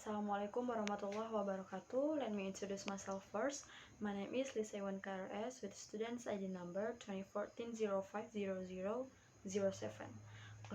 Assalamualaikum warahmatullahi wabarakatuh. Let me introduce myself first. My name is Iwanka with students ID number 2014-050007.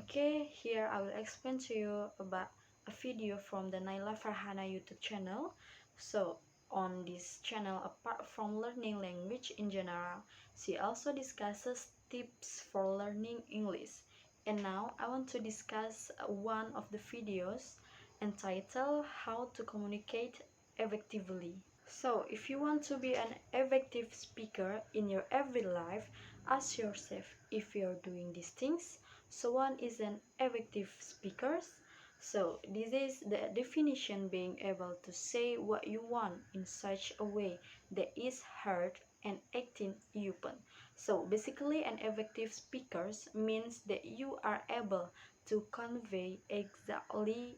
Okay, here I will explain to you about a video from the Naila Farhana YouTube channel. So, on this channel, apart from learning language in general, she also discusses tips for learning English. And now I want to discuss one of the videos entitled How to Communicate Effectively. So, if you want to be an effective speaker in your everyday life, ask yourself if you're doing these things. So, one is an effective speaker. So, this is the definition: being able to say what you want in such a way that is heard and acting open. So, basically, an effective speaker means that you are able to convey exactly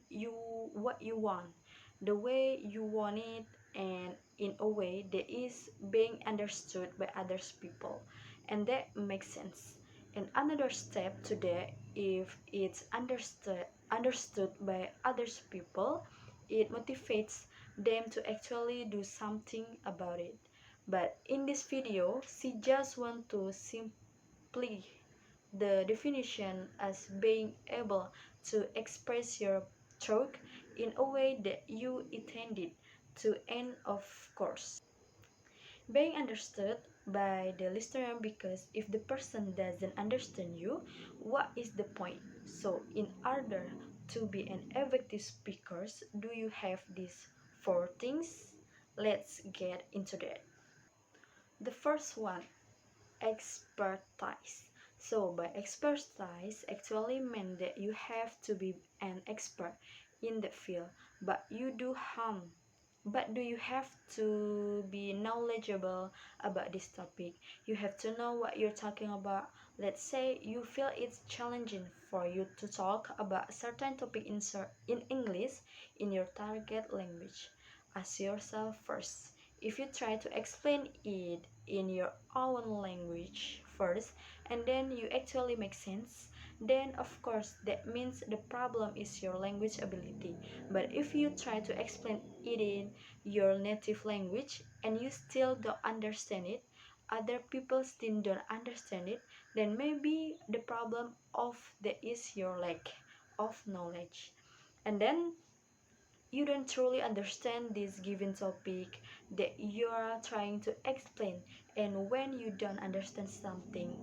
what you want, the way you want it, and in a way that is being understood by others people, and that makes sense. And another step to that, if it's understood by others people, it motivates them to actually do something about it. But in this video, she just want to simply the definition as being able to express your thought in a way that you intended to, and of course being understood by the listener, because if the person doesn't understand you, what is the point? So in order to be an effective speaker, do you have these four things? Let's get into that. The first one, expertise. So by expertise actually means that you have to be an expert in the field, but do you have to be knowledgeable about this topic? You have to know what you're talking about. Let's say you feel it's challenging for you to talk about a certain topic in English in your target language. Ask yourself first, if you try to explain it in your own language first and then you actually make sense, then of course that means the problem is your language ability. But if you try to explain it in your native language and you still don't understand it, other people still don't understand it, then maybe the problem of that is your lack of knowledge. And then you don't truly understand this given topic that you are trying to explain, and when you don't understand something,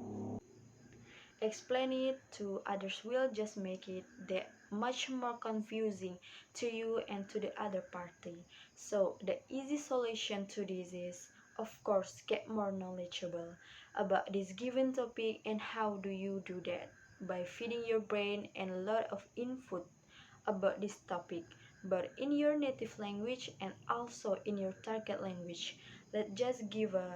explain it to others will just make it that much more confusing to you and to the other party. So the easy solution to this is, of course, get more knowledgeable about this given topic. And how do you do that? By feeding your brain and a lot of input about this topic, but in your native language and also in your target language. Let's just give a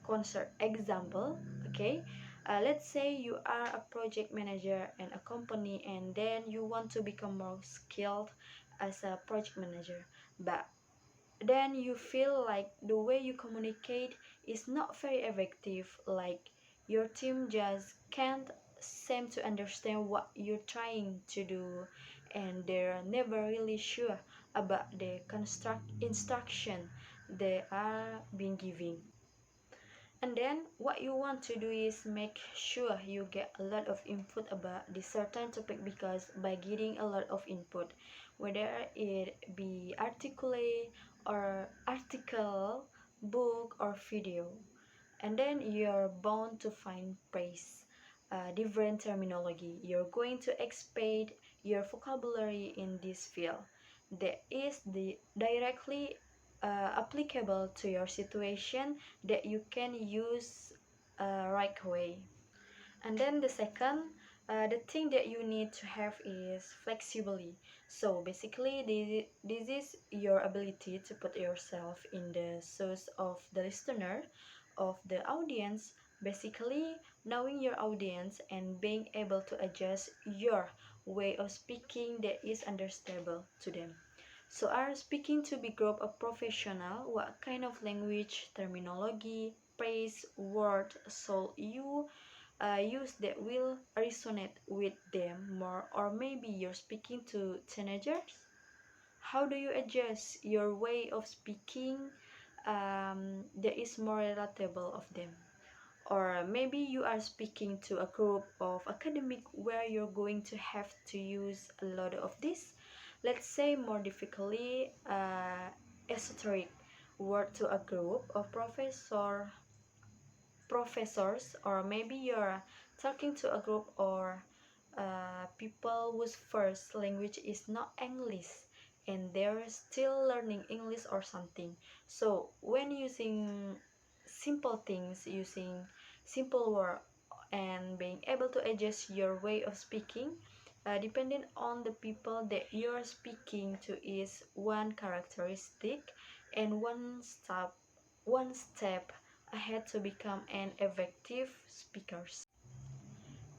concert example. Okay, let's say you are a project manager in a company and then you want to become more skilled as a project manager, but then you feel like the way you communicate is not very effective, like your team just can't seem to understand what you're trying to do, and they're never really sure about the instruction they are being given. And then what you want to do is make sure you get a lot of input about this certain topic, because by getting a lot of input, whether it be article, book or video, and then you're bound to find praise, different terminology. You're going to expand your vocabulary in this field that is directly applicable to your situation, that you can use right away. And then the second, the thing that you need to have is flexibility. So basically this is your ability to put yourself in the shoes of the listener, of the audience, basically knowing your audience and being able to adjust your way of speaking that is understandable to them. So are speaking to be group of professional, what kind of language, terminology, phrase, word so you use that will resonate with them more? Or maybe you're speaking to teenagers, How do you adjust your way of speaking that is more relatable of them? Or maybe you are speaking to a group of academic where you're going to have to use a lot of this, let's say more difficultly esoteric word to a group of professors, or maybe you're talking to a group or people whose first language is not English and they're still learning English or something. So when using simple things, using simple word and being able to adjust your way of speaking, depending on the people that you're speaking to, is one characteristic and one step ahead to become an effective speaker.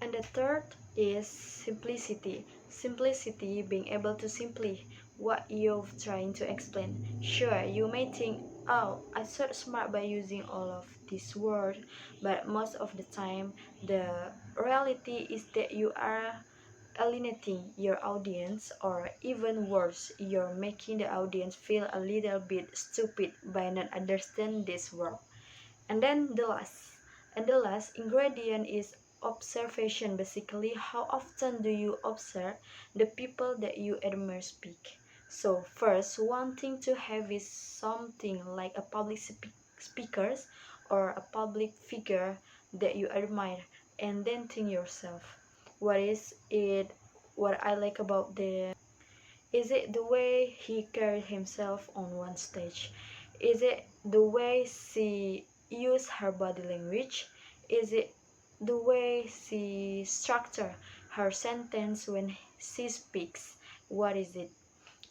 And the third is simplicity. Simplicity, being able to simply what you're trying to explain. Sure, you may think, oh, I so smart by using all of this word, but most of the time, the reality is that you are alienating your audience, or even worse, you're making the audience feel a little bit stupid by not understanding this word. And then the last ingredient is observation. Basically, how often do you observe the people that you admire speak? So first, one thing to have is something like a public speakers or a public figure that you admire, and then think yourself, what is it, what I like about the, is it the way he carried himself on one stage? Is it the way she used her body language? Is it the way she structure her sentence when she speaks? What is it?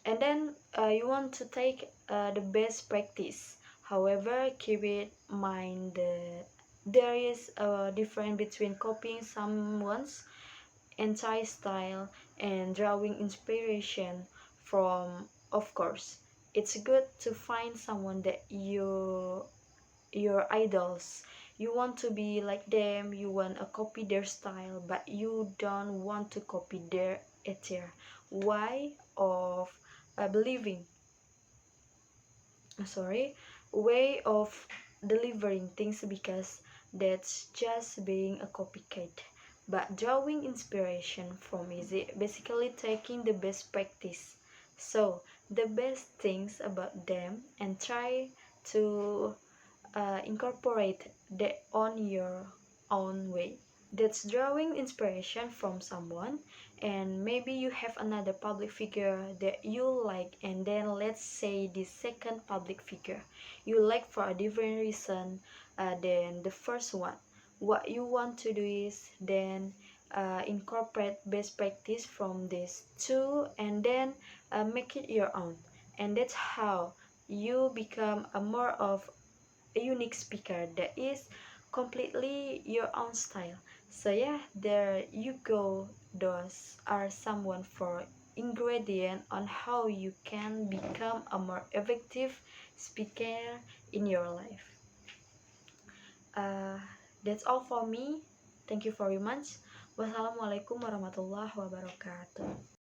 And then you want to take the best practice. However, keep in mind there is a difference between copying someone's entire style and drawing inspiration from. Of course, it's good to find someone that your idols, you want to be like them, you want to copy their style, but you don't want to copy their ether. Why of believing, sorry, way of delivering things, because that's just being a copycat. But drawing inspiration from is it basically taking the best practice, so the best things about them, and try to incorporate that on your own way. That's drawing inspiration from someone, and maybe you have another public figure that you like, and then let's say the second public figure you like for a different reason than the first one. What you want to do is then incorporate best practice from these two, and then make it your own, and that's how you become a more of a unique speaker that is completely your own style. So yeah, there you go. Those are someone for ingredient on how you can become a more effective speaker in your life. uh, that's all for me. Thank you very much. Wassalamualaikum warahmatullahi wabarakatuh.